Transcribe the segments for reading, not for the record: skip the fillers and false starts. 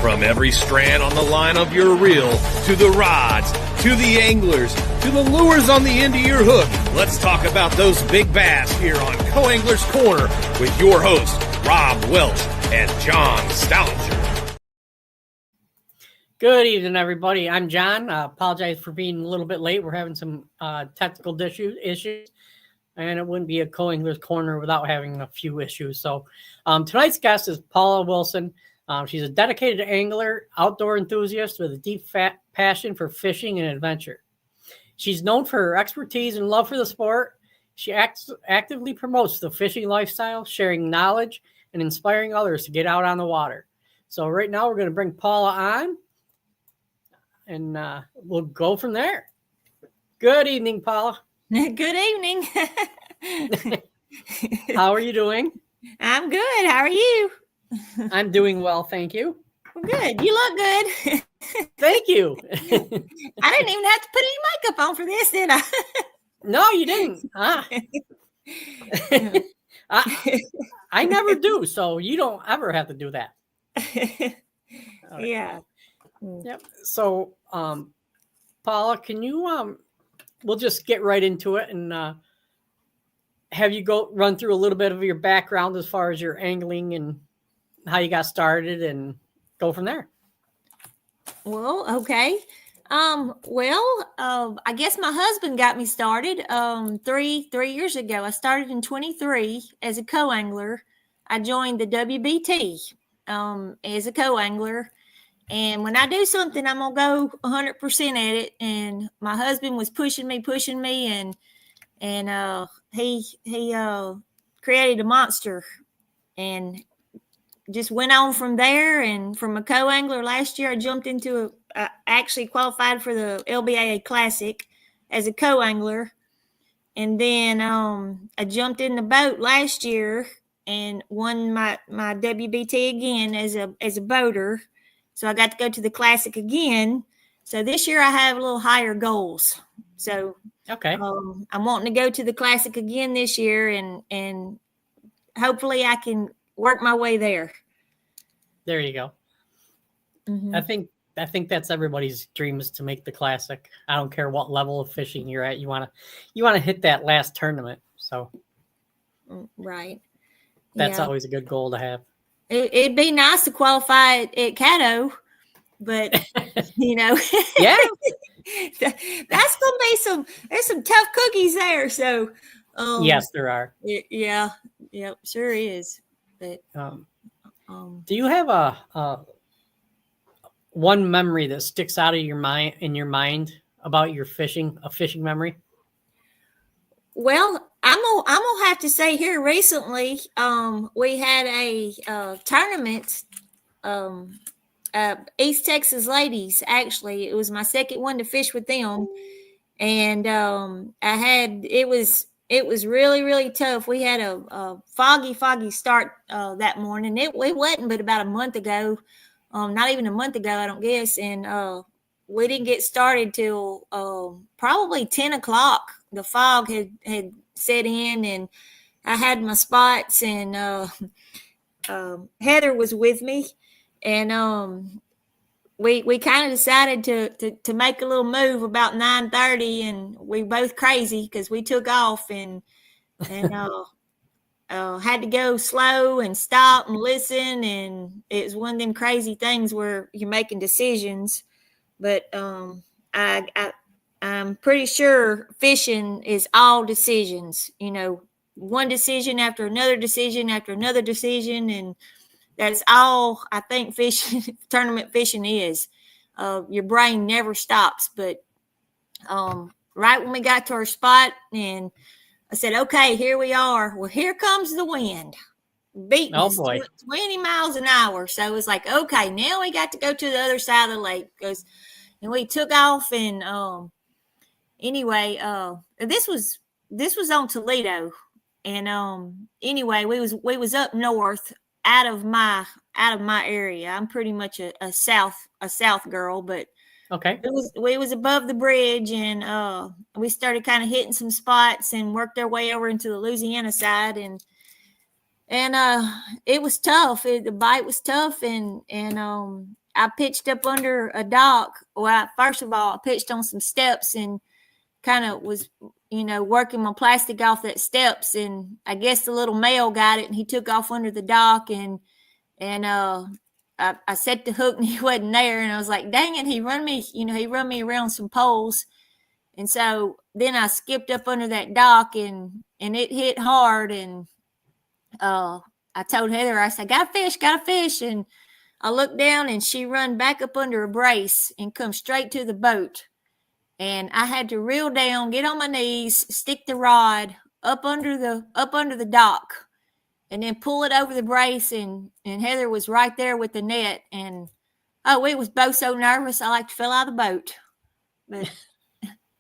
From every strand on the line of your reel, to the rods, to the anglers, to the lures on the end of your hook, let's talk about those big bass here on Co-Angler's Corner with your hosts, Rob Welch and John Stoudinger. Good evening, everybody. I'm John. Apologize for being a little bit late. We're having some technical issues, and it wouldn't be a Co-Angler's Corner without having a few issues. So tonight's guest is Paula Wilson. She's a dedicated angler, outdoor enthusiast with a deep passion for fishing and adventure. She's known for her expertise and love for the sport. She actively promotes the fishing lifestyle, sharing knowledge and inspiring others to get out on the water. So right now we're going to bring Paula on, and we'll go from there. Good evening, Paula. Good evening. How are you doing? I'm good. How are you? I'm doing well, thank you. Well, good. You look good. Thank you. I didn't even have to put any makeup on for this, did I? No, you didn't. I never do, so you don't ever have to do that. Right. Yeah. Yep. So, Paula, can you we'll just get right into it and have you run through a little bit of your background as far as your angling and how you got started and go from there. Well, okay. I guess my husband got me started 3 years ago. I started in 23 as a co-angler. I joined the WBT as a co-angler. And when I do something, I'm going to go 100% at it. And my husband was pushing me, and he created a monster and just went on from there. And from a co-angler last year, I jumped into actually qualified for the LBAA Classic as a co-angler. And then I jumped in the boat last year and won my WBT again as a boater. So I got to go to the Classic again. So this year I have a little higher goals. So okay, I'm wanting to go to the Classic again this year, and hopefully I can work my way there. There you go. Mm-hmm. I think that's everybody's dream, is to make the Classic. I don't care what level of fishing you're at. You want to hit that last tournament. So right, that's always a good goal to have. It'd be nice to qualify at Caddo, but yeah, that's gonna be there's some tough cookies there. So yes, there are. Yeah, sure is. But do you have a one memory that sticks out of your mind about a fishing memory? Well, I'm gonna have to say here recently, we had a tournament, East Texas Ladies. Actually, it was my second one to fish with them, and it was really, really tough. We had a foggy start that morning. It wasn't but about a month ago, not even a month ago, I don't guess, and we didn't get started till probably 10 o'clock. The fog had set in, and I had my spots, and Heather was with me, and we kind of decided to make a little move about 9:30, and we both crazy because we took off and had to go slow and stop and listen, and it was one of them crazy things where you're making decisions, but I'm pretty sure fishing is all decisions, one decision after another decision after another decision. And that's all I think tournament fishing is. Your brain never stops. But right when we got to our spot, and I said, okay, here we are. Well, here comes the wind. Beating us 20 miles an hour. So it was like, okay, now we got to go to the other side of the lake. And we took off, and anyway, this was on Toledo, and anyway, we was up north out of my area. I'm pretty much a south girl, but okay, we was above the bridge, and we started kind of hitting some spots and worked our way over into the Louisiana side, and it was tough. The bite was tough, and I pitched up under a dock. Well, first of all, I pitched on some steps and kind of was, working my plastic off that steps. And I guess the little male got it and he took off under the dock and I set the hook and he wasn't there. And I was like, dang it, he run me around some poles. And so then I skipped up under that dock and it hit hard. And I told Heather, I said, got a fish. And I looked down and she run back up under a brace and come straight to the boat. And I had to reel down, get on my knees, stick the rod up under the dock, and then pull it over the brace. And Heather was right there with the net. And it was both so nervous I like to fell out of the boat. But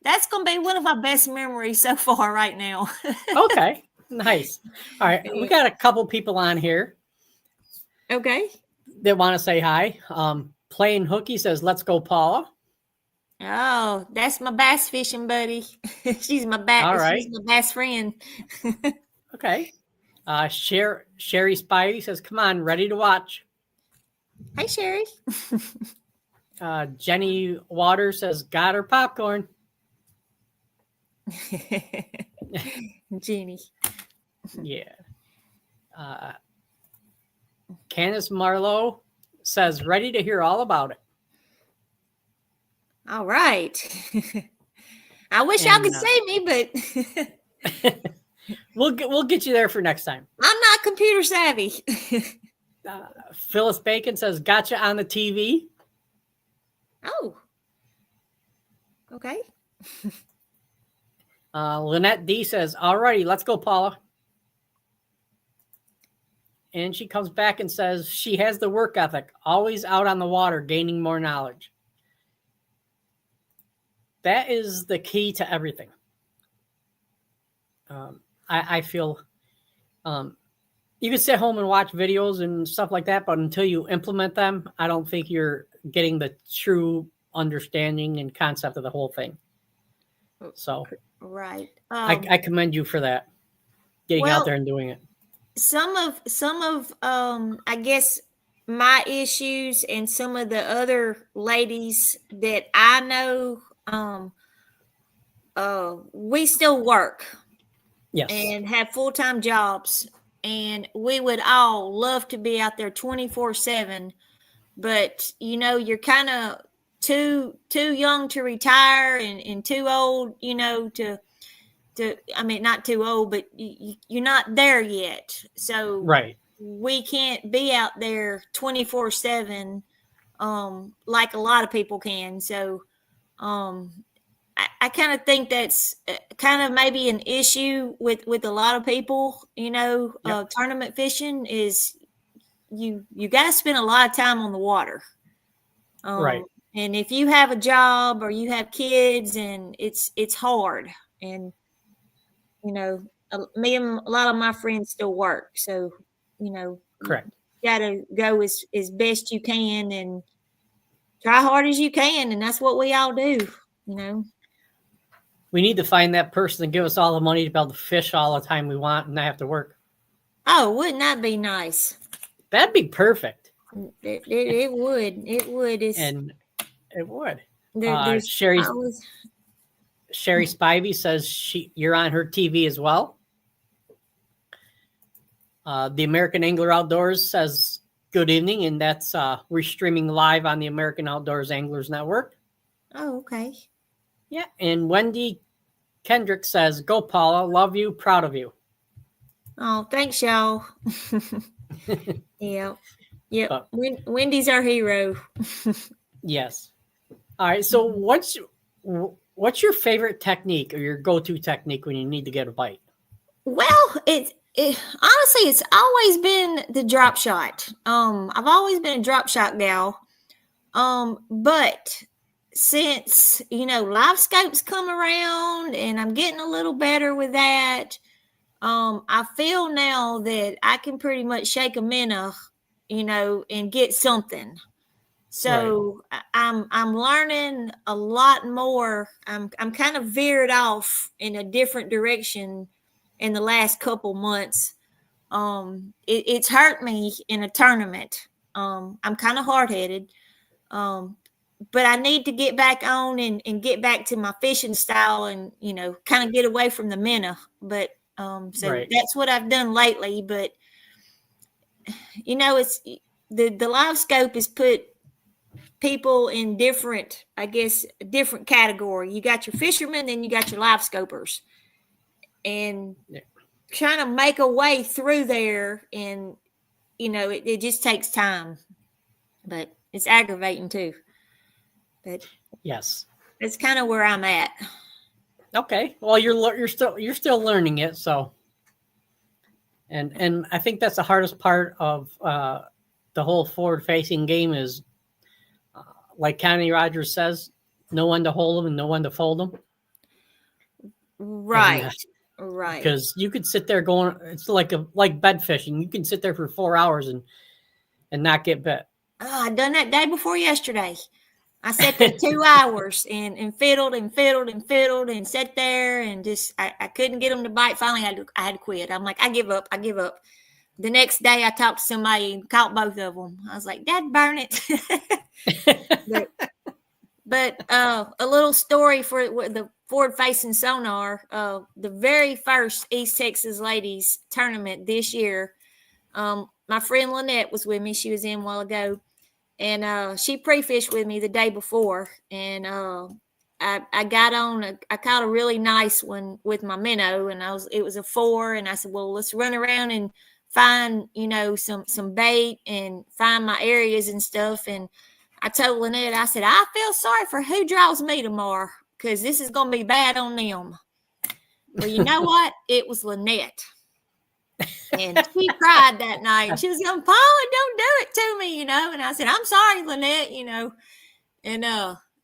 that's going to be one of my best memories so far right now. Okay, nice. All right, we got a couple people on here. Okay. That want to say hi. Plain Hooky says, "Let's go, Paula." Oh, that's my bass fishing buddy. She's my She's my best friend. Okay. Sherry Spivey says, "Come on, ready to watch." Hey, Sherry. Jenny Waters says, "Got her popcorn." Jeannie. Yeah. Candace Marlowe says, "Ready to hear all about it." All right. I wish y'all could see me, but we'll get you there for next time. I'm not computer savvy. Phyllis Bacon says, "Gotcha on the TV." Oh. Okay. Lynette D says, "Alrighty, let's go, Paula." And she comes back and says she has the work ethic, always out on the water, gaining more knowledge. That is the key to everything. I feel you can sit home and watch videos and stuff like that, but until you implement them, I don't think you're getting the true understanding and concept of the whole thing. So, right. I commend you for that, getting out there and doing it. Some of I guess my issues and some of the other ladies that I know, we still work. Yes. And have full-time jobs, and we would all love to be out there 24/7, but you're kind of too young to retire and too old, to I mean, not too old, but you're not there yet. So right. We can't be out there 24/7 like a lot of people can. So I kind of think that's kind of maybe an issue with a lot of people, Yep. Tournament fishing is you got to spend a lot of time on the water. Right. And if you have a job or you have kids, and it's hard, and me and a lot of my friends still work. So, Correct. You got to go as best you can and try hard as you can. And that's what we all do, We need to find that person and give us all the money to be able to fish all the time we want and not have to work. Oh, wouldn't that be nice? That'd be perfect. It would. It would. It would. Sherry Spivey says you're on her TV as well. The American Angler Outdoors says good evening, and that's we're streaming live on the American Outdoors Anglers Network. Oh, okay. Yeah, and Wendy Kendrick says, "Go, Paula. Love you. Proud of you." Oh, thanks, y'all. Yeah. Wendy's our hero. Yes. All right. So what's your favorite technique or your go-to technique when you need to get a bite? Well, honestly, it's always been the drop shot. I've always been a drop shot gal. But since, live scopes come around and I'm getting a little better with that, I feel now that I can pretty much shake a minnow, and get something. So right. I'm learning a lot more. I'm kind of veered off in a different direction in the last couple months. It's hurt me in a tournament. I'm kind of hard-headed. But I need to get back on and get back to my fishing style and, kind of get away from the minnow. But so that's what I've done lately. But, it's the live scope has put people in different category. You got your fishermen, then you got your live scopers. And trying to make a way through there, and, it just takes time. But it's aggravating too. But yes, it's kind of where I'm at. Okay, well, you're still learning it, so, and I think that's the hardest part of the whole forward-facing game is, like Connie Rogers says, know when to hold them and know when to fold them. Right, right. Because you could sit there going, it's like bed fishing. You can sit there for 4 hours and not get bit. Oh, I done that day before yesterday. I sat there 2 hours and fiddled and sat there and just I couldn't get them to bite. Finally, I had to quit. I'm like, I give up. The next day, I talked to somebody and caught both of them. I was like, Dad, burn it. but a little story for the forward-facing sonar. The very first East Texas Ladies tournament this year, my friend Lynette was with me. She was in a while ago. And she pre-fished with me the day before, and I got on. I caught a really nice one with my minnow, and it was a 4. And I said, "Well, let's run around and find some bait and find my areas and stuff." And I told Lynette, I said, "I feel sorry for who draws me tomorrow because this is gonna be bad on them." Well, you know what? It was Lynette. And she cried that night. She was going, "Paula, don't do it to me, And I said, "I'm sorry, Lynette, And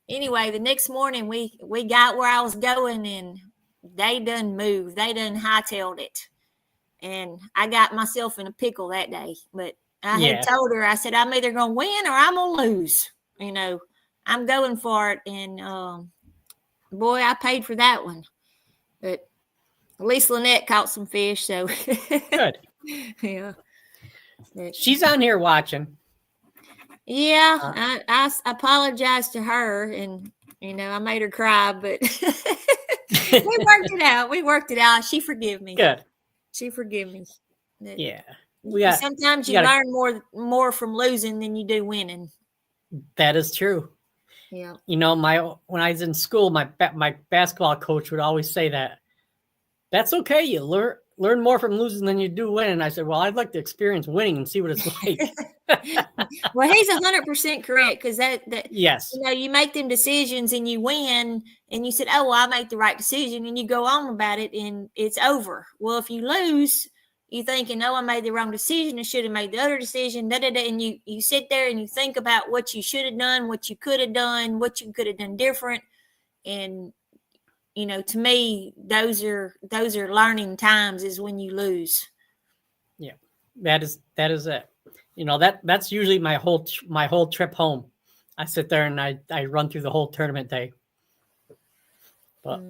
anyway, the next morning we got where I was going, and they done moved. They done hightailed it. And I got myself in a pickle that day. But I had told her, I said, "I'm either going to win or I'm going to lose. I'm going for it." And boy, I paid for that one. But at least Lynette caught some fish, so good. Yeah, she's on here watching. Yeah, I apologize to her, and I made her cry, but we worked it out. She forgive me. Good. She forgive me. Yeah. Sometimes you learn more from losing than you do winning. That is true. Yeah. When I was in school, my basketball coach would always say that. That's okay. You learn more from losing than you do winning. I said, well, I'd like to experience winning and see what it's like. Well, he's 100% correct, because that yes, you make them decisions and you win, and you said, "Oh, well, I make the right decision," and you go on about it, and it's over. Well, if you lose, you thinking, "Oh, I made the wrong decision. I should have made the other decision." And you sit there and you think about what you should have done, what you could have done, what you could have done different, and to me, those are learning times, is when you lose. Yeah, that is it. That's usually my whole trip home. I sit there and I run through the whole tournament day. But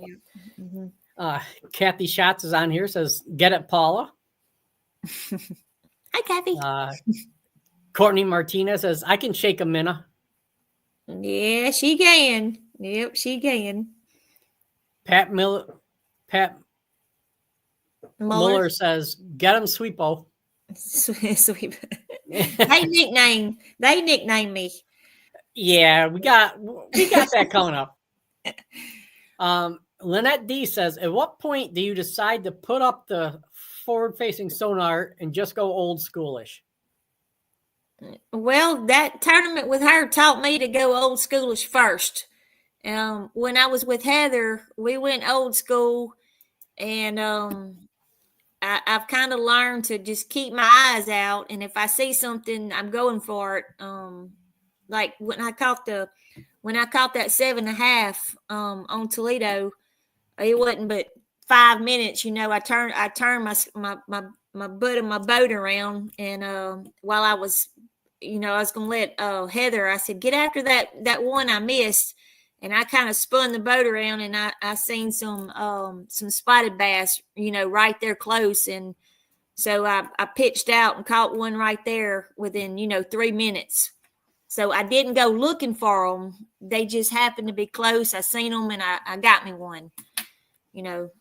Kathy Schatz is on here, says, "Get it, Paula." Hi, Kathy. Courtney Martinez says, "I can shake a minnow." Yeah, she can. Yep, she can. Pat Miller says, "Get him, Sweepo." Sweep. They nickname me. Yeah, we got that coming up. Lynette D says, "At what point do you decide to put up the forward-facing sonar and just go old schoolish?" Well, that tournament with her taught me to go old schoolish first. When I was with Heather, we went old school, and I've kind of learned to just keep my eyes out, and if I see something, I'm going for it. Like when I caught that 7.5 on Toledo, it wasn't but 5 minutes. I turned my butt of my boat around, and while I was, I was gonna let Heather, I said, "Get after that one I missed." And I kind of spun the boat around, and I seen some spotted bass, right there close. And so I pitched out and caught one right there within, 3 minutes. So I didn't go looking for them. They just happened to be close. I seen them and I got me one,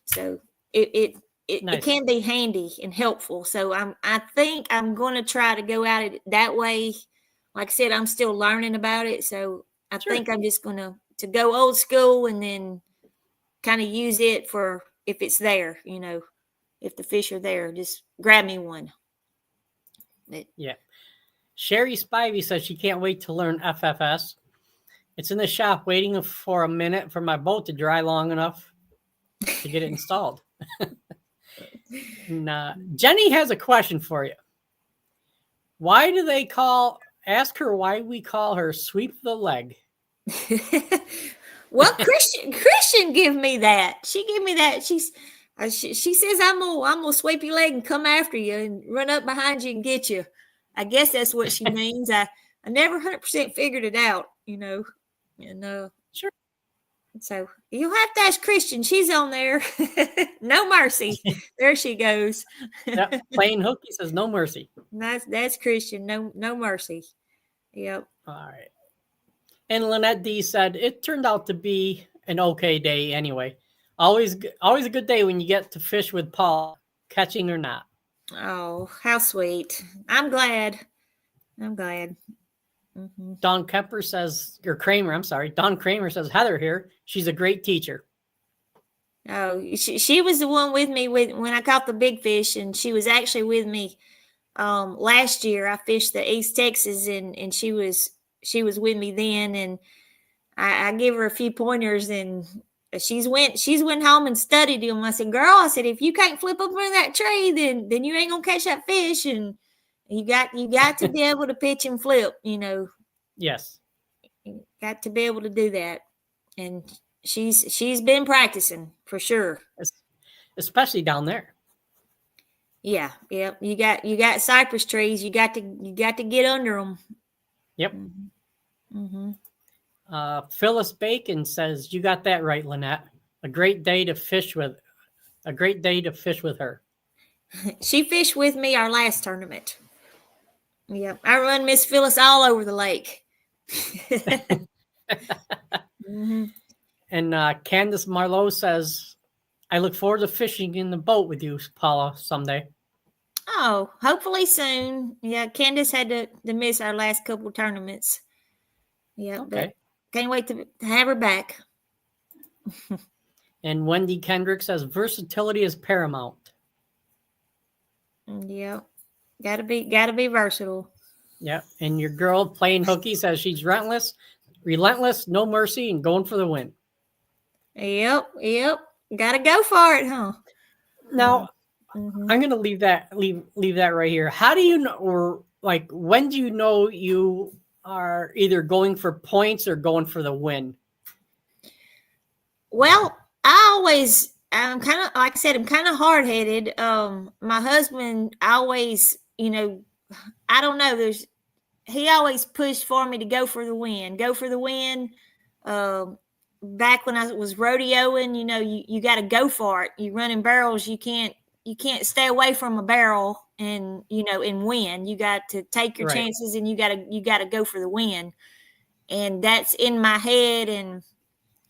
so it Nice. it can be handy and helpful. So I think I'm going to try to go at it that way. Like I said, I'm still learning about it. So I think I'm just going to go old school and then kind of use it for if it's there, if the fish are there, just grab me one. Yeah. Sherry Spivey says she can't wait to learn FFS. It's in the shop waiting for a minute for my boat to dry long enough to get it installed. And, Jenny has a question for you. Why do they ask her why we call her Sweep the Leg? Well, Christian give me that. She give me that. She says I'm gonna sweep your leg and come after you and run up behind you and get you. I guess that's what she means. I never 100% figured it out, and sure. So you'll have to ask Christian. She's on there. No mercy. There she goes. Yep. Plain Hooky says no mercy. That's Christian. No mercy. Yep. All right. And Lynette D said it turned out to be an okay day anyway. Always a good day when you get to fish with Paul, catching or not. Oh, how sweet. I'm glad. Mm-hmm. Don Kramer says Heather here. She's a great teacher. Oh, she was the one with me when I caught the big fish, and she was actually with me last year. I fished the East Texas, and she was with me then, and I gave her a few pointers, and she's went home and studied them. I said, girl, if you can't flip up in that tree, then you ain't gonna catch that fish, and you got to be able to pitch and flip, Yes. You got to be able to do that. And she's been practicing for sure. Especially down there. Yeah. Yep. You got cypress trees. You got to get under them. Yep. Mm-hmm. Phyllis Bacon says, you got that right, Lynette. A great day to fish with her. She fished with me our last tournament. Yep. I run Miss Phyllis all over the lake. Mm-hmm. And Candace Marlowe says, I look forward to fishing in the boat with you, Paula, someday. Oh, hopefully soon. Yeah, Candace had to miss our last couple of tournaments. Yeah, okay. Can't wait to have her back. And Wendy Kendrick says, versatility is paramount. Yeah, gotta be versatile. Yeah, and your girl Plain Hooky says she's relentless, no mercy, and going for the win. Yep. Gotta go for it, huh? Now, I'm gonna leave that right here. How do you know, or like, when do you know you are either going for points or going for the win? Well, I'm kind of, like I said, I'm kind of hard-headed. My husband always, I don't know, he always pushed for me to go for the win. Back when I was rodeoing, you got to go for it. You running barrels, you can't stay away from a barrel and win. You got to take your chances, and you got to go for the win. And that's in my head. And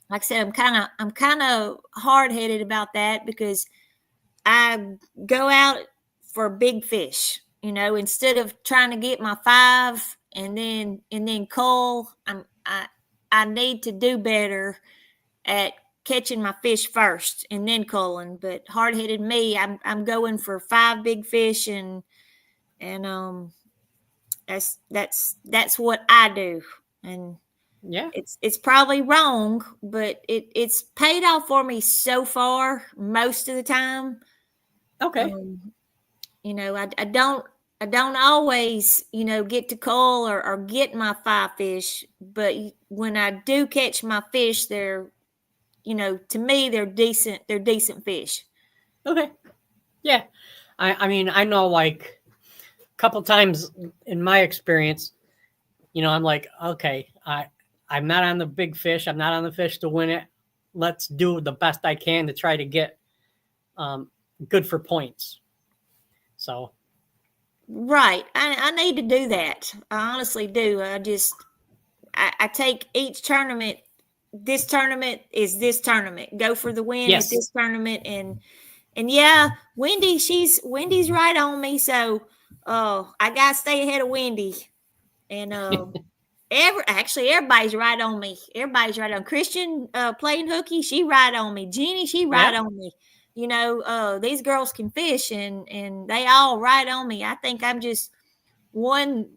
like I said, I'm kind of hard-headed about that, because I go out for big fish, instead of trying to get my 5 and then cull. I need to do better at catching my fish first and then culling. But hard-headed me, I'm going for 5 big fish, and that's what I do. And yeah, it's probably wrong, but it's paid off for me so far most of the time. Okay. I don't always, get to cull or get my 5 fish, but when I do catch my fish, they're, to me, they're decent fish. Okay. Yeah. I mean, I know, like, a couple times in my experience, I'm like, okay, I'm not on the big fish. I'm not on the fish to win it. Let's do the best I can to try to get good for points. So. Right. I need to do that. I honestly do. I take each tournament. This tournament is this tournament. Go for the win at this tournament, and yeah, Wendy's right on me. So I gotta stay ahead of Wendy, and everybody's right on me. Everybody's right on Christian playing hooky. She right on me. Jeannie, she right on me. These girls can fish, and they all right on me. I think I'm just one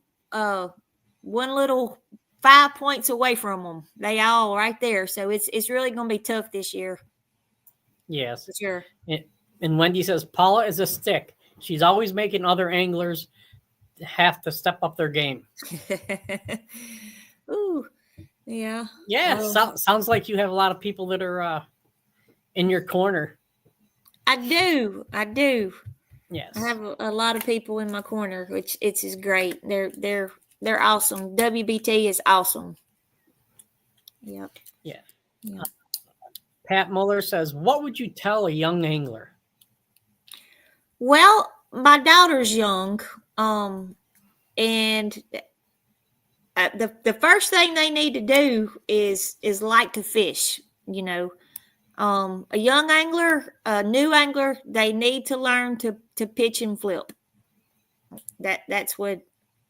little 5 points away from them. They all right there. So it's really going to be tough this year. Yes, for sure. And Wendy says Paula is a stick. She's always making other anglers have to step up their game. Ooh, yeah. Yeah, sounds like you have a lot of people that are in your corner. I do. Yes. I have a lot of people in my corner, which is great. They're awesome. WBT is awesome. Yep. Yeah. Pat Muller says, what would you tell a young angler? Well, my daughter's young, and the first thing they need to do is like to fish. A young angler, a new angler, they need to learn to pitch and flip. That's what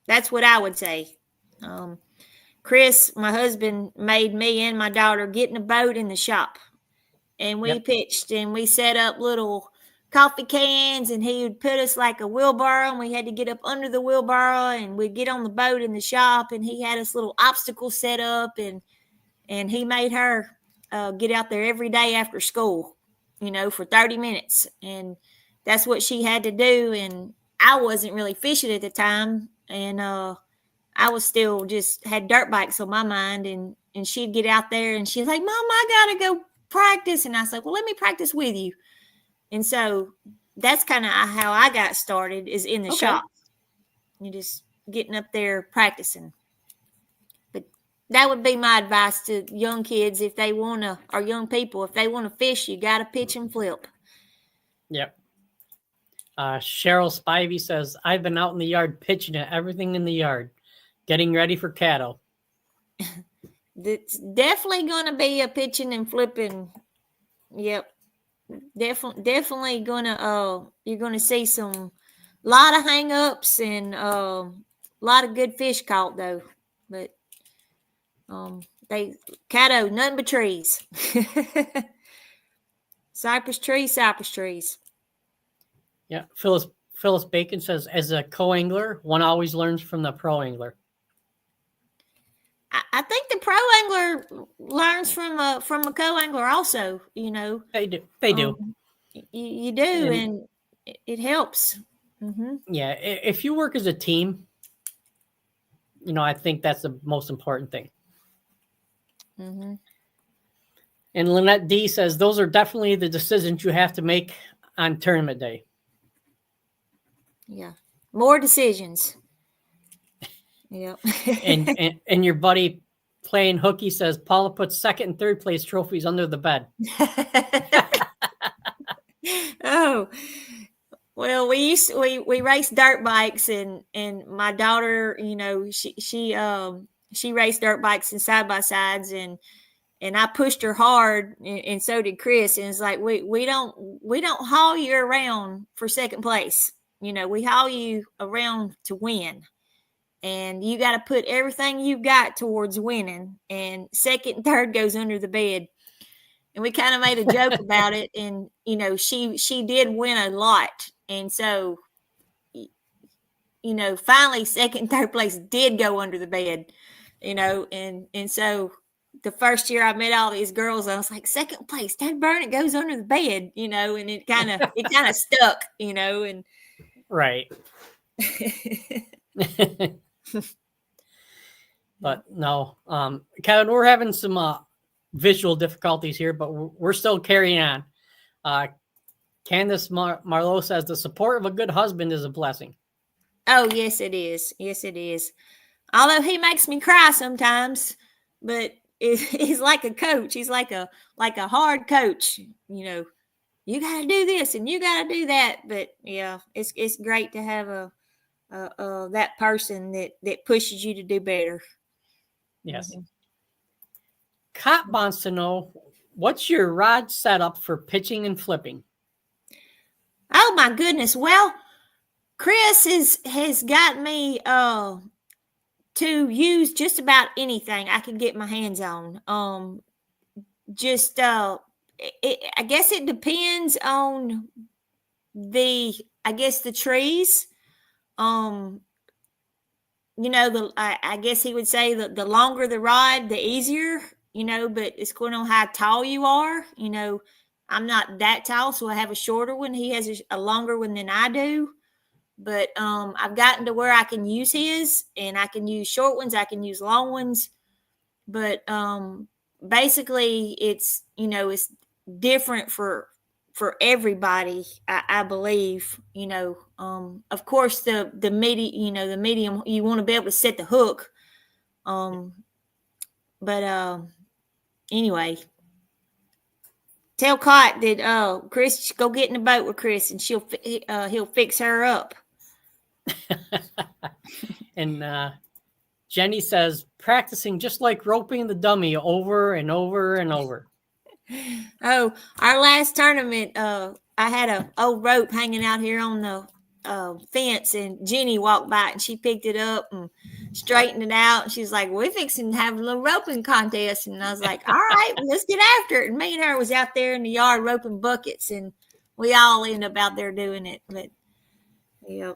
I would say. Chris, my husband, made me and my daughter get in a boat in the shop, and we pitched, and we set up little coffee cans, and he would put us like a wheelbarrow, and we had to get up under the wheelbarrow, and we'd get on the boat in the shop, and he had us little obstacles set up, and he made her get out there every day after school, for 30 minutes. And that's what she had to do. And I wasn't really fishing at the time. And I was still just had dirt bikes on my mind. And she'd get out there and she's like, Mom, I got to go practice. And I was like, well, let me practice with you. And so that's kind of how I got started, is in the shop. You just getting up there practicing. That would be my advice to young kids or young people. If they want to fish, you got to pitch and flip. Yep. Cheryl Spivey says, I've been out in the yard pitching at everything in the yard, getting ready for cattle. It's definitely going to be a pitching and flipping. Yep. Definitely going to, you're going to see a lot of hang-ups and a lot of good fish caught, though. But Caddo, nothing but trees. Cypress trees. Yeah. Phyllis Bacon says, as a co-angler, one always learns from the pro angler. I think the pro angler learns from a co-angler also, They do. You do, and it helps. Mm-hmm. Yeah. If you work as a team, I think that's the most important thing. Mm-hmm. And Lynette D says, those are definitely the decisions you have to make on tournament day. Yeah. More decisions. Yeah. and your buddy playing hooky says, Paula puts second and third place trophies under the bed. Oh, well, we raced dirt bikes, and my daughter, she raced dirt bikes and side by sides, and I pushed her hard, and so did Chris. And it's like we don't haul you around for second place. We haul you around to win, and you got to put everything you've got towards winning. And second and third goes under the bed. And we kind of made a joke about it, and she did win a lot, and so finally second and third place did go under the bed. And so the first year I met all these girls, I was like, second place, that burn, it goes under the bed, and it kind of stuck, and right. But no, Kevin, we're having some visual difficulties here, but we're still carrying on. Candace Marlowe says the support of a good husband is a blessing. Oh, yes, it is. Yes, it is. Although he makes me cry sometimes, but he's like a coach. He's like a hard coach. You got to do this and you got to do that. But yeah, it's great to have that person that pushes you to do better. Yes. Mhm. Cop wants to know, what's your rod setup for pitching and flipping? Oh my goodness. Well, Chris has got me to use just about anything I can get my hands on. Just I guess it depends on the trees. I guess he would say that the longer the rod, the easier, but it's going on how tall you are. I'm not that tall, so I have a shorter one. He has a longer one than I do. But I've gotten to where I can use his, and I can use short ones, I can use long ones. But basically, it's different for everybody. I believe. Of course, the medium, you want to be able to set the hook. But anyway. Tell Cott that Chris, go get in the boat with Chris, and he'll fix her up. And Jenny says, practicing just like roping the dummy over and over and over. Oh, our last tournament, I had an old rope hanging out here on the fence, and Jenny walked by and she picked it up and straightened it out. And she's like, we're fixing to have a little roping contest. And I was like, all right, let's get after it. And me and her was out there in the yard roping buckets, and we all end up out there doing it. But yeah.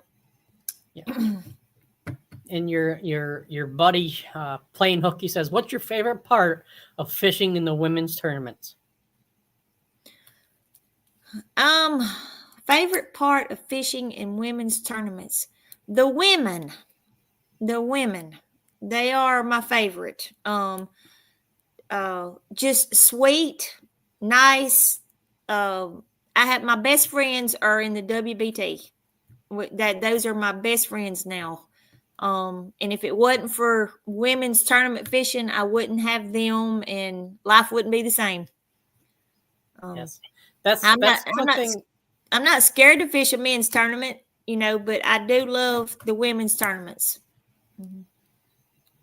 And your buddy Plain Hooky says, what's your favorite part of fishing in the women's tournaments? Favorite part of fishing in women's tournaments. The women. They are my favorite. Just sweet, nice. I have my best friends are in the WBT. Those are my best friends now. And if it wasn't for women's tournament fishing, I wouldn't have them, and life wouldn't be the same. Yes, that's something. I'm not scared to fish a men's tournament, but I do love the women's tournaments. Mm-hmm.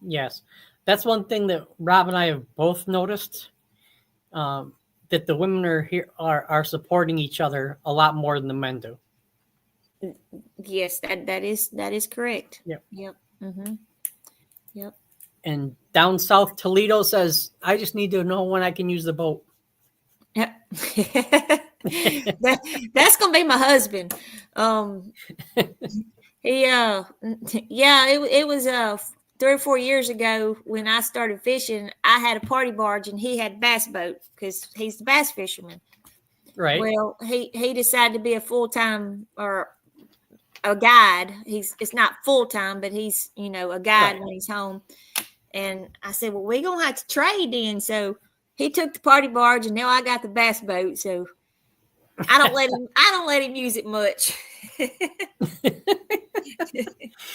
Yes, that's one thing that Rob and I have both noticed. That the women are supporting each other a lot more than the men do. Yes, that is correct. Yep. Mm-hmm. Yep. And down south, Toledo says, I just need to know when I can use the boat. Yep. That's gonna be my husband. It was 3 or 4 years ago when I started fishing. I had a party barge and he had a bass boat because he's the bass fisherman. Right. Well, he decided to be a full-time or a guide. It's not full-time, but he's a guide when he's home. And I said, well, we're gonna have to trade then. So he took the party barge, and now I got the bass boat. So I don't let him use it much.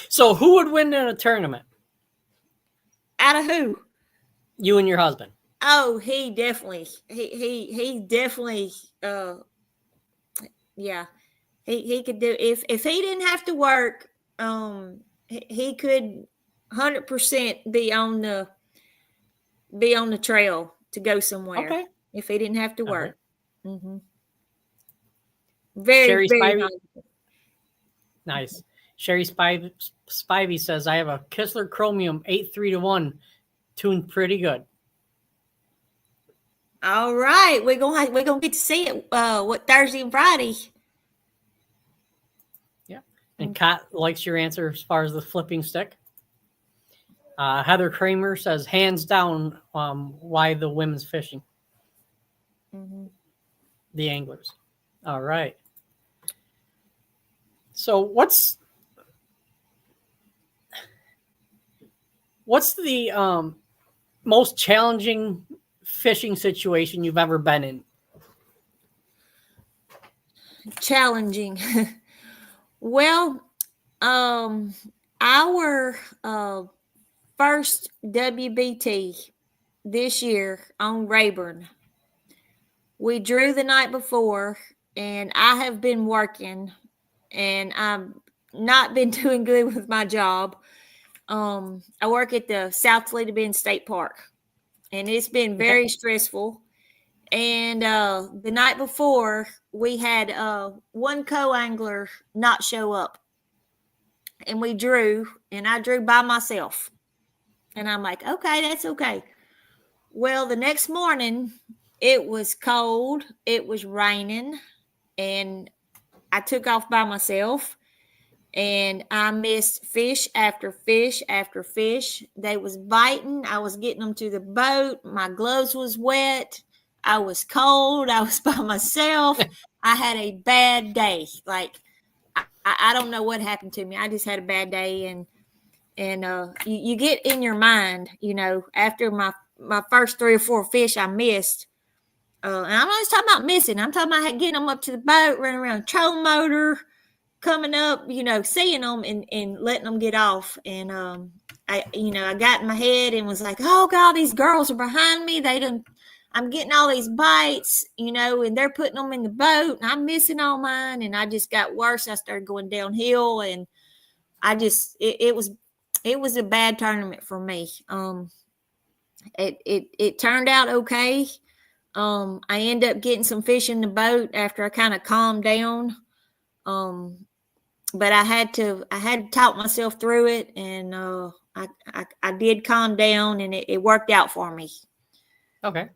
So who would win in a tournament? Out of who? You and your husband. Oh, he definitely. He definitely. Yeah, he could do if he didn't have to work. He could 100% be on the trail to go somewhere. Okay. If he didn't have to work. Right. Mm-hmm. Very nice. Nice. Sherry Spivey says, I have a Kistler Chromium 8-3-1 tuned pretty good. All right. We're gonna get to see it Thursday and Friday. Yeah. And Kat likes your answer as far as the flipping stick. Heather Kramer says, hands down, why the women's fishing. Mm-hmm. The anglers. All right. So what's the most challenging fishing situation you've ever been in? Challenging. Well, our first WBT this year on Rayburn, we drew the night before, and I have been working, and I've not been doing good with my job. I work at the South Toledo Bend State Park, and it's been very stressful. And the night before, we had one co-angler not show up, and we drew, and I drew by myself. And I'm like, okay, that's okay. Well, the next morning, it was cold, it was raining, and I took off by myself, and I missed fish after fish after fish. They was biting. I was getting them to the boat. My gloves was wet. I was cold. I was by myself. I had a bad day. Like, I don't know what happened to me. I just had a bad day, and you get in your mind, after my first 3 or 4 fish I missed. And I'm not just talking about missing. I'm talking about getting them up to the boat, running around the trolling motor, coming up, seeing them and letting them get off. And I got in my head and was like, oh God, these girls are behind me. I'm getting all these bites, and they're putting them in the boat, and I'm missing all mine. And I just got worse. I started going downhill, and it was a bad tournament for me. It turned out okay. I ended up getting some fish in the boat after I kind of calmed down. But I had to talk myself through it, and I did calm down, and it worked out for me. Okay.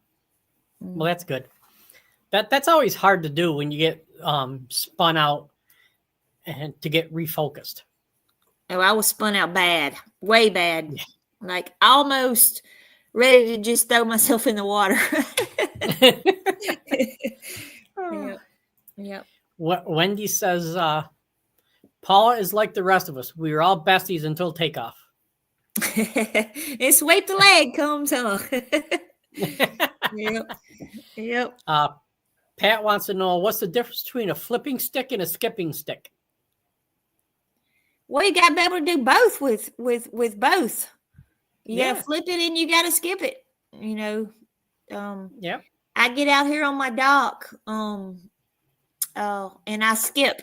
Well, that's good. That's always hard to do when you get spun out and to get refocused. Oh, I was spun out bad, way bad, like almost ready to just throw myself in the water. Yep. Wendy says, Paula is like the rest of us. We were all besties until takeoff. And sweep the leg comes, huh? Yep. Pat wants to know, what's the difference between a flipping stick and a skipping stick? Well, you got to be able to do both with both. You got to flip it and you got to skip it. I get out here on my dock, and I skip.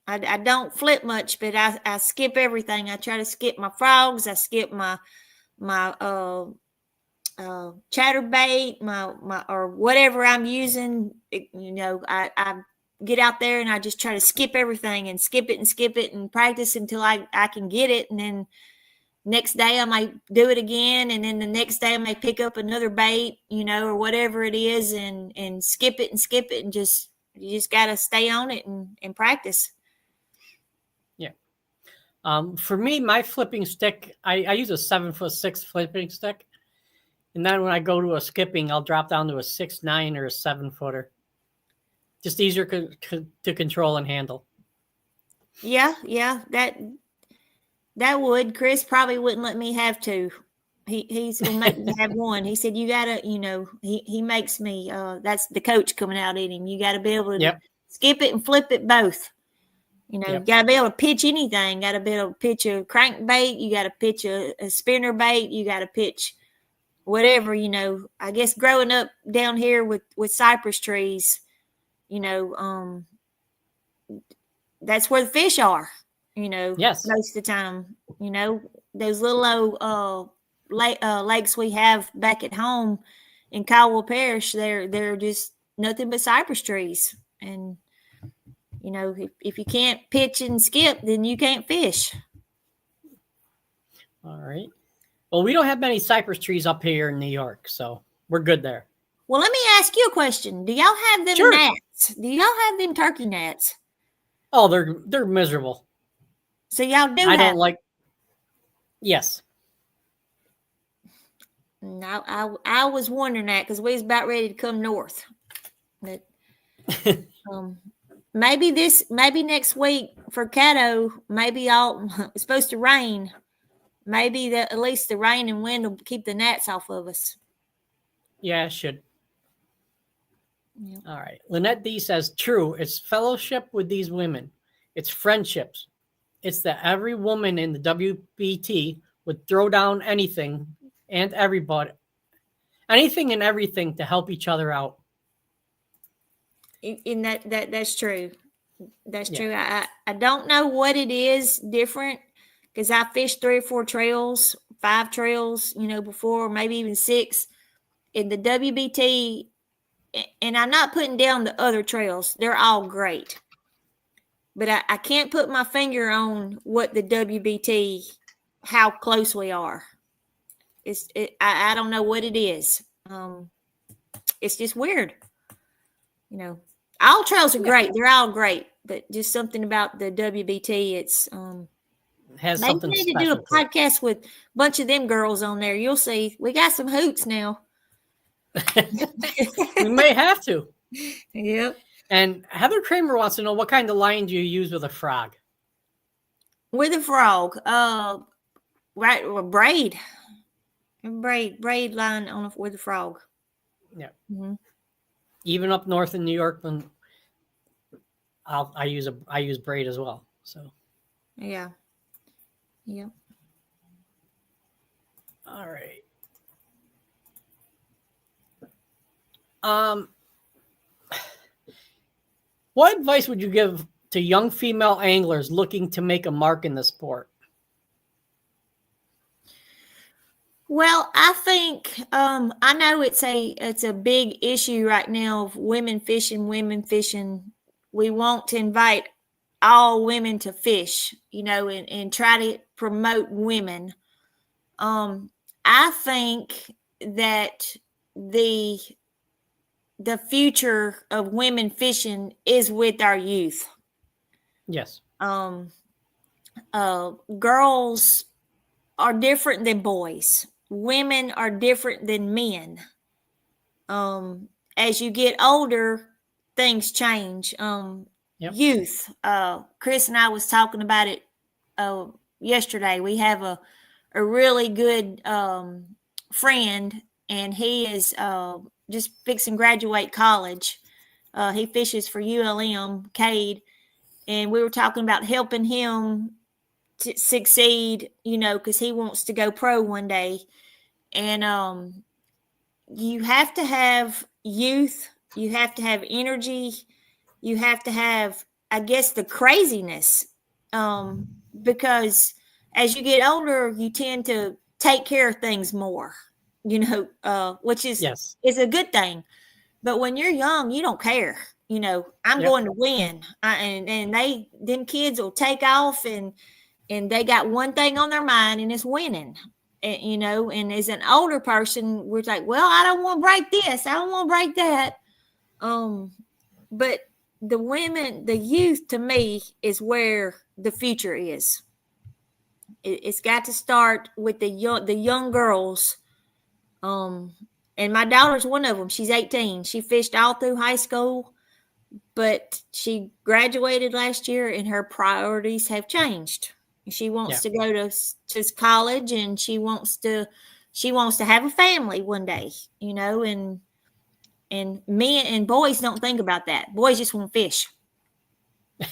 I don't flip much, but I skip everything. I try to skip my frogs. I skip my chatterbait, my or whatever I'm using. I get out there and I just try to skip everything and skip it and practice until I can get it. And then next day I might do it again. And then the next day I may pick up another bait, or whatever it is, and skip it and you just got to stay on it and practice. Yeah. For me, my flipping stick, I use a 7'6" flipping stick. And then when I go to a skipping, I'll drop down to a 6'9" or a 7-footer. Just easier to control and handle. Yeah, that would. Chris probably wouldn't let me have two. He's gonna make me have one. He said, you gotta, he makes me, that's the coach coming out in him. You gotta be able to skip it and flip it both. You gotta be able to pitch anything. Gotta be able to pitch a crankbait. You gotta pitch a spinner bait. You gotta pitch whatever, I guess growing up down here with cypress trees, that's where the fish are, most of the time, those little old lakes we have back at home in Caldwell Parish, they're just nothing but cypress trees. And, if you can't pitch and skip, then you can't fish. All right. Well, we don't have many cypress trees up here in New York, so we're good there. Well, let me ask you a question. Do y'all have them gnats? Do y'all have them turkey gnats? Oh, they're miserable. So y'all do I don't like. Yes. No, I was wondering that because we was about ready to come north. But, maybe next week for Caddo, it's supposed to rain. Maybe at least the rain and wind will keep the gnats off of us. Yeah, it should. Yep. All right. Lynette D says, true. It's fellowship with these women. It's friendships. It's that every woman in the WBT would throw down anything and everybody, anything and everything to help each other out. And that's true. That's true. I don't know what it is different because I fished 3 or 4 trails, 5 trails, before, maybe even 6 in the WBT. And I'm not putting down the other trails. They're all great. But I can't put my finger on what the WBT, how close we are. I don't know what it is. It's just weird. All trails are great. They're all great. But just something about the WBT, it's has maybe something we need to special do a podcast with a bunch of them girls on there. You'll see. We got some hoots now. We may have to. Yep. And Heather Kramer wants to know, what kind of line do you use with a frog? With a frog, right, a braid line on with a frog. Yeah. Mm-hmm. Even up north in New York, when I use braid as well. So. Yeah. Yep. All right. What advice would you give to young female anglers looking to make a mark in the sport? Well, I think I know it's a big issue right now of women fishing. We want to invite all women to fish, and try to promote women. I think that the future of women fishing is with our youth. Yes. Girls are different than boys. Women are different than men. As you get older, things change. Youth. Chris and I was talking about it yesterday. We have a really good friend, and he is just fixing graduate college. He fishes for ULM, Cade, and we were talking about helping him to succeed, because he wants to go pro one day. And you have to have youth, you have to have energy, you have to have, I guess, the craziness, because as you get older, you tend to take care of things more, which is a good thing. But when you're young, you don't care. I'm going to win, and them kids will take off, and they got one thing on their mind, and it's winning. And, and as an older person, we're like, well, I don't want to break this, I don't want to break that. But the women, the youth, to me, is where the future is. It's got to start with the young girls. And my daughter's one of them. She's 18. She fished all through high school, but she graduated last year, and her priorities have changed. She wants to go to college, and she wants to have a family one day, and men and boys don't think about that. Boys just want to fish.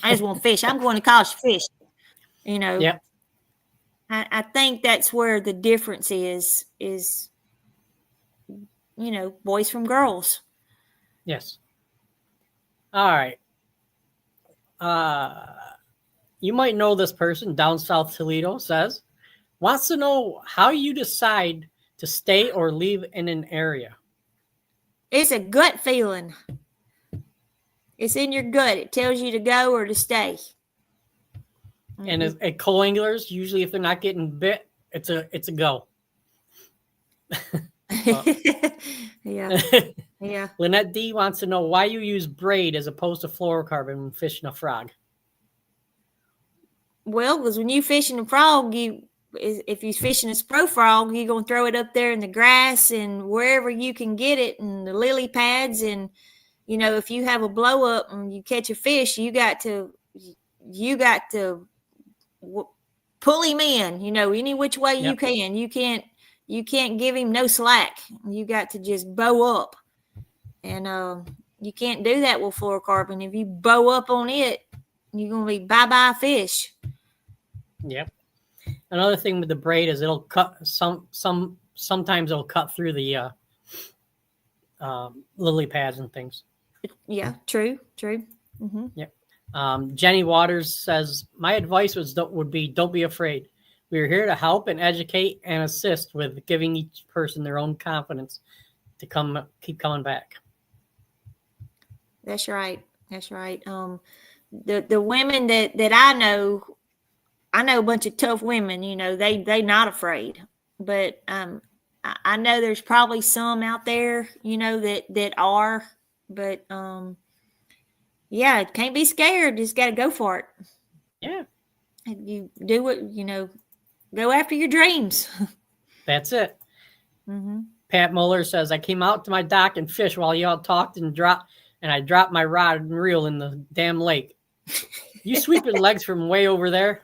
I just want to fish. I'm going to college to fish. Yeah. I think that's where the difference is, boys from girls. Yes. All right. You might know this person down South Toledo wants to know how you decide to stay or leave in an area. It's a gut feeling. It's in your gut. It tells you to go or to stay. And at co-anglers, usually if they're not getting bit, it's a go. Yeah. Yeah. Lynette D wants to know why you use braid as opposed to fluorocarbon when fishing a frog. Well, because when you fishing a frog, if you're fishing a spro frog, you're going to throw it up there in the grass and wherever you can get it, and the lily pads. And, if you have a blow up and you catch a fish, you got to pull him in, any which way you can. You can't give him no slack. You got to just bow up. And you can't do that with fluorocarbon. If you bow up on it, you're going to be bye-bye fish. Yep. Another thing with the braid is it'll cut sometimes it'll cut through the lily pads and things. Yeah, true. Mm-hmm. Yep. Jenny Waters says, my advice would be don't be afraid. We are here to help and educate and assist with giving each person their own confidence to keep coming back. That's right. That's right. The women that I know a bunch of tough women, they not afraid, but I know there's probably some out there, that are, but yeah, can't be scared. Just got to go for it. Yeah. You do what, go after your dreams. That's it. Mm-hmm. Pat Muller says, I came out to my dock and fished while y'all talked and I dropped my rod and reel in the damn lake. You sweeping legs from way over there?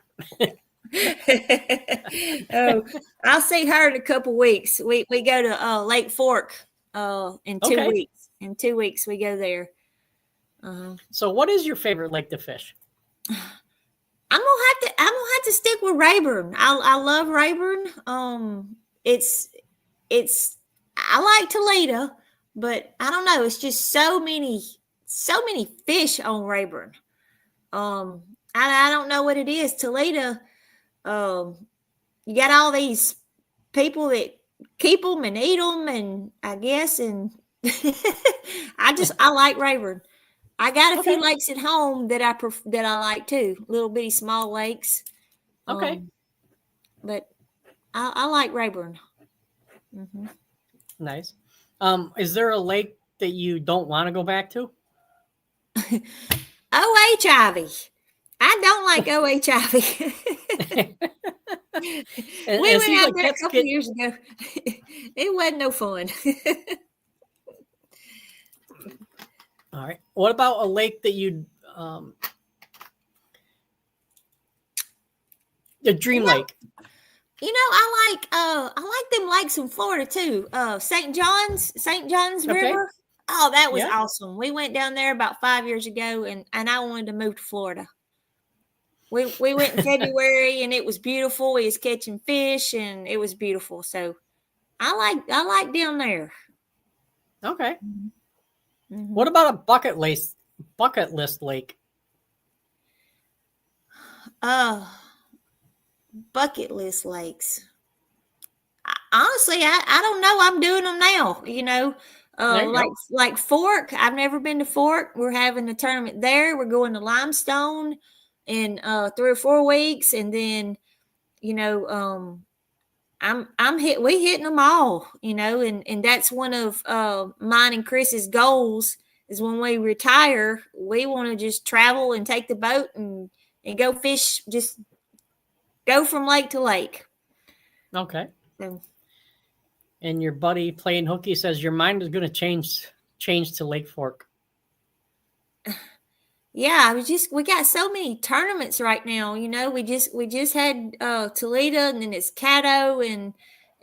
Oh, I'll see her in a couple weeks. We go to Lake Fork in 2 weeks. In 2 weeks we go there. So what is your favorite lake to fish? I'm gonna have to stick with Rayburn. I love Rayburn. It's I like Toledo, but I don't know. It's just so many fish on Rayburn. I don't know what it is. Toledo, you got all these people that keep them and eat them, and I guess, and I like Rayburn. I got a few lakes at home that I like too, little bitty small lakes. Okay, but I like Rayburn. Mm-hmm. Nice. Is there a lake that you don't want to go back to? OHIV. I don't like OHIV. We went out there a couple years ago. It wasn't no fun. All right. What about a lake that you the Dream Lake? I like them lakes in Florida too. St. John's River. Oh, that was awesome. We went down there about 5 years ago, and I wanted to move to Florida. We went in February, and it was beautiful. We was catching fish, and it was beautiful. So I like down there. Okay. Mm-hmm. What about a bucket list lake? Bucket list lakes. Honestly, I don't know. I'm doing them now. Like Fork. I've never been to Fork. We're having a tournament there. We're going to Limestone in 3 or 4 weeks, and then we hitting them all, and that's one of mine and Chris's goals is when we retire, we want to just travel and take the boat and go fish, just go from lake to lake. Okay. So, and your buddy playing hooky says your mind is going to change to Lake Fork. Yeah, we got so many tournaments right now. We just had Toledo, and then it's Caddo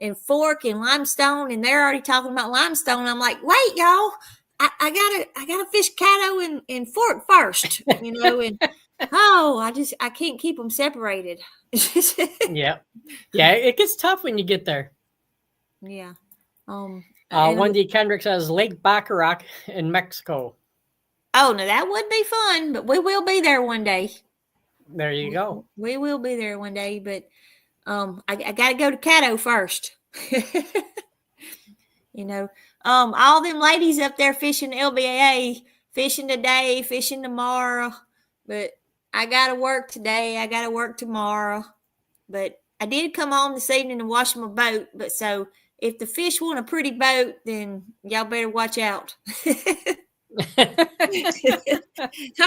and Fork and Limestone, and they're already talking about Limestone. I'm like, wait, y'all, I gotta fish Caddo and Fork first, and I can't keep them separated. Yeah, it gets tough when you get there. Yeah. Wendy Kendrick says Lake Baccarat in Mexico. Oh, no, that would be fun, but we will be there one day. There you go. We will be there one day, but I got to go to Caddo first. All them ladies up there fishing LBAA, fishing today, fishing tomorrow, but I got to work today. I got to work tomorrow, but I did come home this evening and wash my boat, but so if the fish want a pretty boat, then y'all better watch out. I'm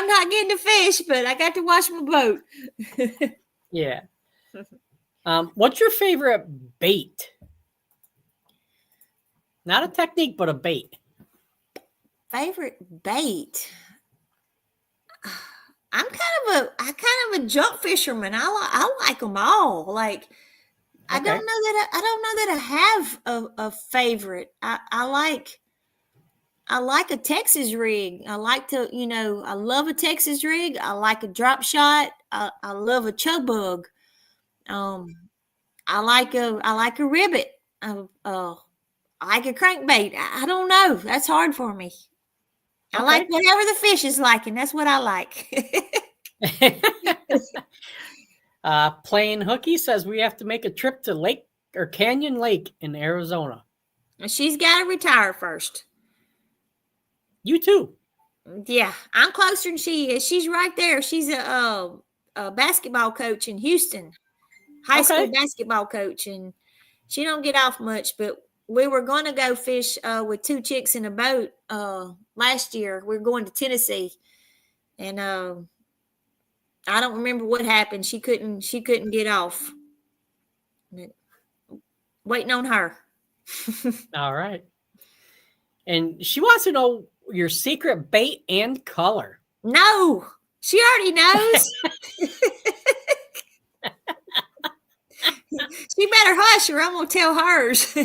not getting to fish, but I got to wash my boat. Yeah. What's your favorite bait? Not a technique, but a bait. Favorite bait? I'm kind of a junk fisherman. I like them all. Like, okay. I don't know that I have a favorite. I like a Texas rig. I like to, I love a Texas rig. I like a drop shot. I love a chub bug. I like a ribbit. I like a crankbait. I don't know. That's hard for me. I like whatever the fish is like, and that's what I like. Plain Hooky says we have to make a trip to Lake or Canyon Lake in Arizona. She's got to retire first. You too. Yeah, I'm closer than she is. She's right there. She's a basketball coach in Houston, high school basketball coach, and she don't get off much. But we were going to go fish with two chicks in a boat last year. We were going to Tennessee, and I don't remember what happened. She couldn't get off. Waiting on her. All right. And she wants to know your secret bait and color. No, she already knows. She better hush or I'm going to tell hers.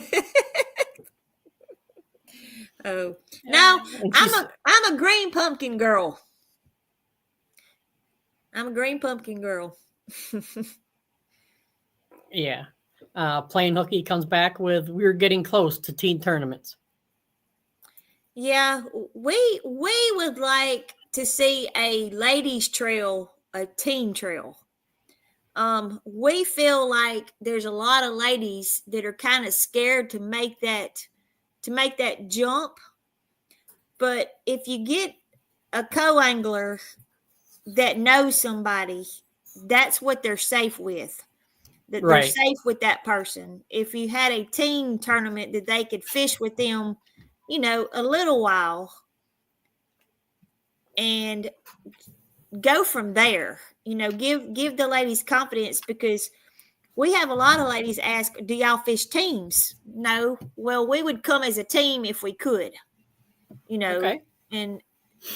Oh, no, I'm a green pumpkin girl. I'm a green pumpkin girl. Yeah. Plain Hooky comes back with, we're getting close to teen tournaments. Yeah, we would like to see a ladies trail, a team trail. We feel like there's a lot of ladies that are kind of scared to make that jump. But if you get a co-angler that knows somebody, that's what they're safe with. That they're safe with that person. If you had a team tournament that they could fish with them, a little while and go from there, give the ladies confidence, because we have a lot of ladies ask, do y'all fish teams? No. Well, we would come as a team if we could, and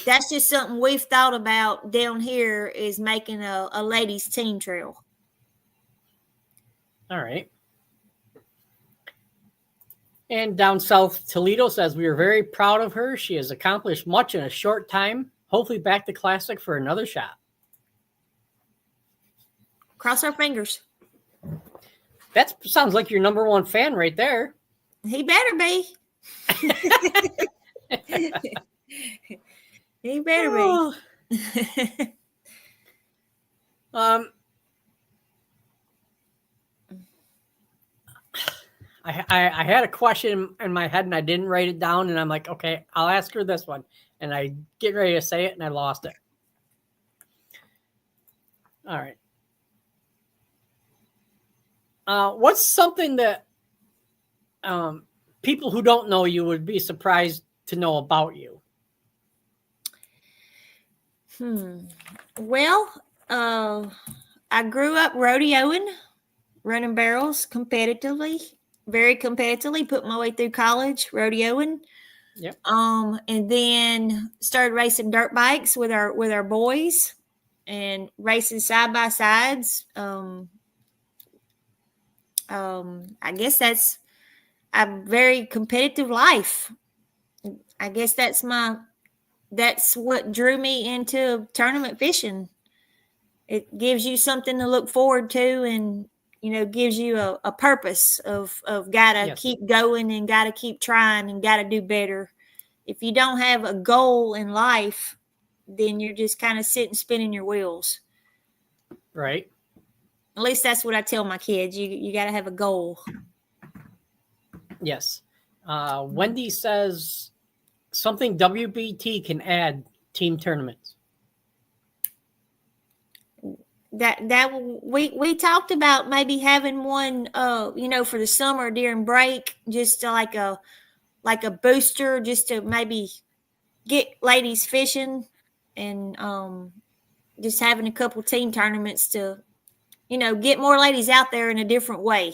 that's just something we've thought about down here, is making a ladies team trail. All right. And down south, Toledo says, we are very proud of her. She has accomplished much in a short time. Hopefully back to Classic for another shot. Cross our fingers. That sounds like your number one fan right there. He better be. He better be. I had a question in my head and I didn't write it down, and I'm like, okay, I'll ask her this one. And I get ready to say it and I lost it. All right. What's something that people who don't know you would be surprised to know about you? Well, I grew up rodeoing, running barrels competitively. Very competitively, put my way through college, rodeoing. Yep. And then started racing dirt bikes with our boys and racing side by sides. I guess that's a very competitive life. I guess that's what drew me into tournament fishing. It gives you something to look forward to, and gives you a purpose of gotta keep going and gotta keep trying and gotta do better. If you don't have a goal in life, then you're just kind of sitting spinning your wheels. Right. At least that's what I tell my kids. You gotta have a goal. Yes. Wendy says something WBT can add team tournaments. That we talked about maybe having one, for the summer during break, just like a booster, just to maybe get ladies fishing, and just having a couple team tournaments to, get more ladies out there in a different way.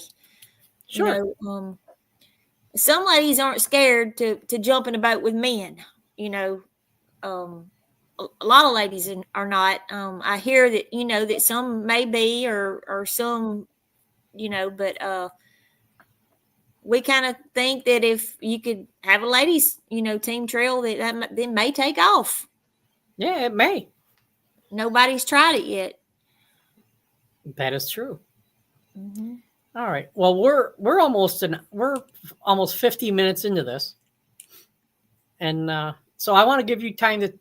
Sure. Some ladies aren't scared to jump in a boat with men. A lot of ladies are not. I hear that, that some may be, or some, but we kind of think that if you could have a ladies, team trail, that may take off. Yeah, it may. Nobody's tried it yet. That is true. Mm-hmm. All right. Well, we're almost 50 minutes into this, and so I want to give you time to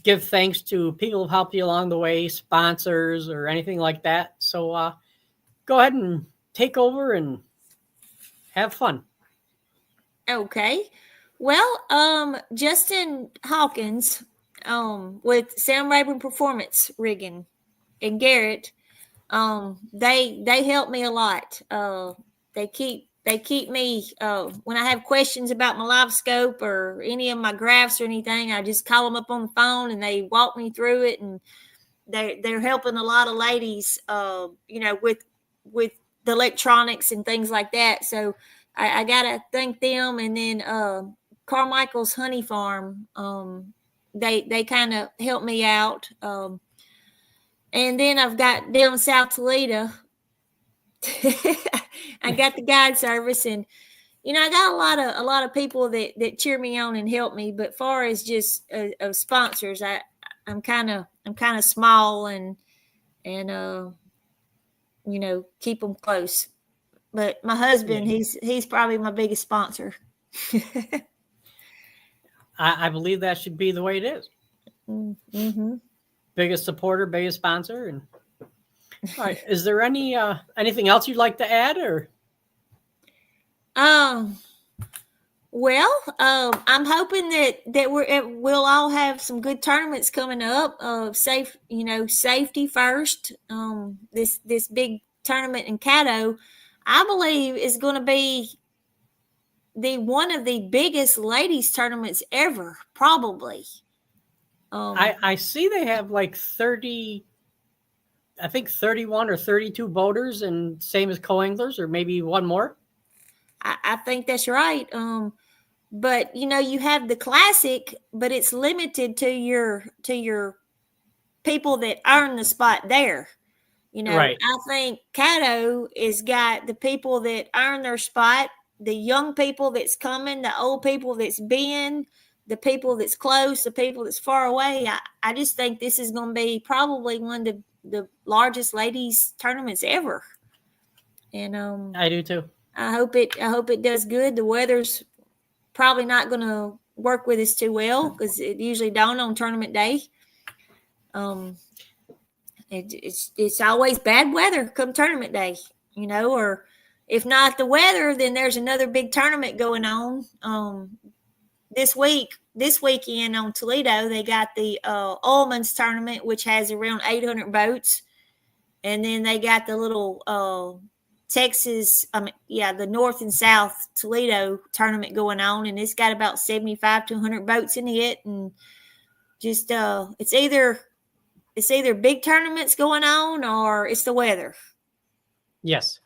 give thanks to people who helped you along the way, sponsors or anything like that. So go ahead and take over and have fun. Okay. Well, Justin Hawkins, with Sam Rayburn Performance Rigging and Garrett, they help me a lot. They keep me, when I have questions about my live scope or any of my graphs or anything, I just call them up on the phone and they walk me through it. And they're helping a lot of ladies, with the electronics and things like that. So I gotta thank them. And then Carmichael's Honey Farm, they kind of help me out. And then I've got down South Toledo. I got the guide service, and I got a lot of people that cheer me on and help me. But far as just of sponsors, I'm kind of small and keep them close. But my husband, he's probably my biggest sponsor. I believe that should be the way it is. Mm-hmm. Biggest supporter, biggest sponsor. And all right, is there anything else you'd like to add, or? Well, I'm hoping that we'll all have some good tournaments coming up. Safety first. This big tournament in Caddo, I believe, is going to be one of the biggest ladies tournaments ever, probably. I see they have like 30, I think 31 or 32 boaters, and same as co-anglers, or maybe one more. I think that's right. But you have the classic, but it's limited to your people that earn the spot there. Right. I think Caddo has got the people that earn their spot, the young people that's coming, the old people that's been, the people that's close, the people that's far away. I just think this is going to be probably one of the largest ladies tournaments ever. And I do too. I hope it does good. The weather's probably not going to work with us too well, because it usually don't on tournament day. It's always bad weather come tournament day, or if not the weather, then there's another big tournament going on. This weekend on Toledo, they got the Ullman's tournament, which has around 800 boats. And then they got the little Texas, the North and South Toledo tournament going on, and it's got about 75 to 100 boats in it. And just it's either big tournaments going on or it's the weather. Yes.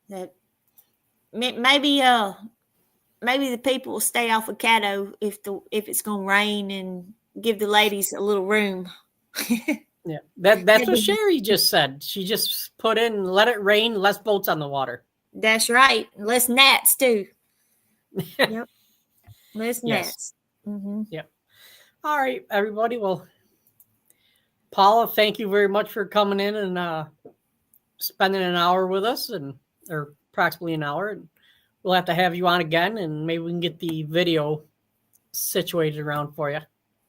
That maybe the people will stay off of Caddo if it's going to rain, and give the ladies a little room. Yeah, that's what Sherry just said. She just put in, let it rain, less boats on the water. That's right. Less gnats too. Yep. Less gnats. Mm-hmm. Yep. All right, everybody. Well, Paula, thank you very much for coming in and spending an hour with us, or approximately an hour. And we'll have to have you on again, and maybe we can get the video situated around for you.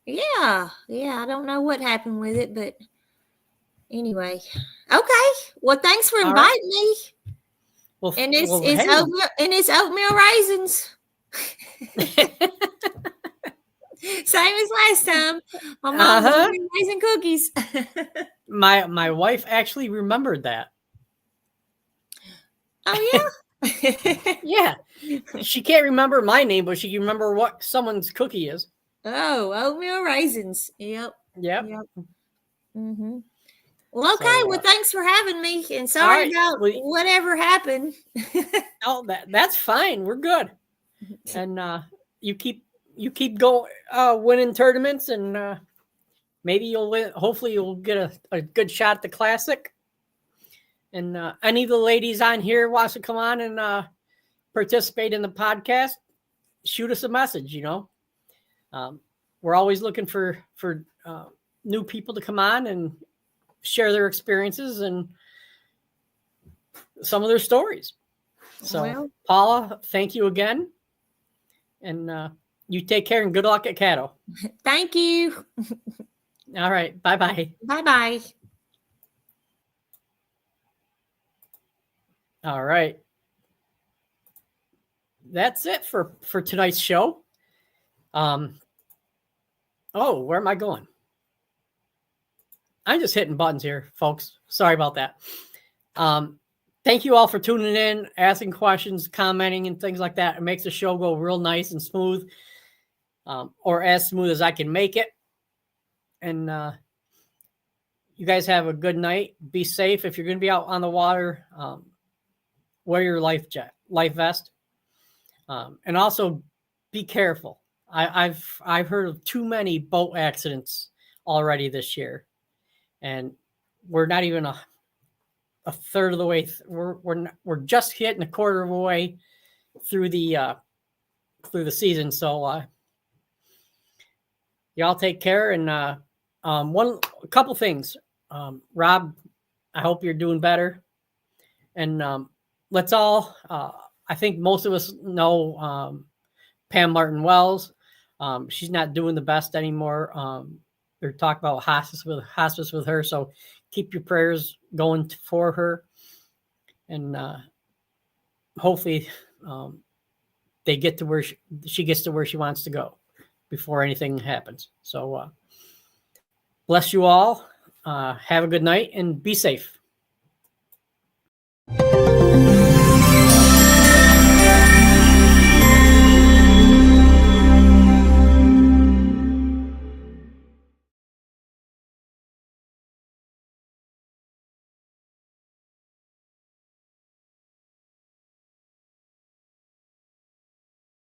Yeah. I don't know what happened with it, but anyway. Okay. Well, thanks for inviting me. Well, and it's oatmeal raisins. Same as last time. My mom was raisin cookies. My wife actually remembered that. Oh yeah. Yeah. She can't remember my name, but she can remember what someone's cookie is. Oh, oatmeal raisins. Yep. Mm-hmm. Well, okay. Well, thanks for having me, and sorry about whatever happened. Oh, that's fine. We're good. And you keep going, winning tournaments, and maybe you'll win. Hopefully, you'll get a good shot at the classic. And any of the ladies on here wants to come on and participate in the podcast, shoot us a message. We're always looking for new people to come on and share their experiences and some of their stories. So, Paula, thank you again. And You take care and good luck at Caddo. Thank you. All right. Bye-bye. Bye-bye. All right. That's it for tonight's show. Oh, where am I going? I'm just hitting buttons here, folks. Sorry about that. Thank you all for tuning in, asking questions, commenting, and things like that. It makes the show go real nice and smooth, or as smooth as I can make it. And you guys have a good night. Be safe. If you're going to be out on the water, wear your life vest, and also be careful. I've heard of too many boat accidents already this year, and we're not even a third of the way. We're just hitting a quarter of the way through the season. So y'all take care. And a couple things, Rob, I hope you're doing better. And let's all. I think most of us know Pam Martin Wells. She's not doing the best anymore. They're talking about hospice with her. So keep your prayers going for her, and hopefully they get to where she gets to where she wants to go before anything happens. So bless you all. Have a good night and be safe.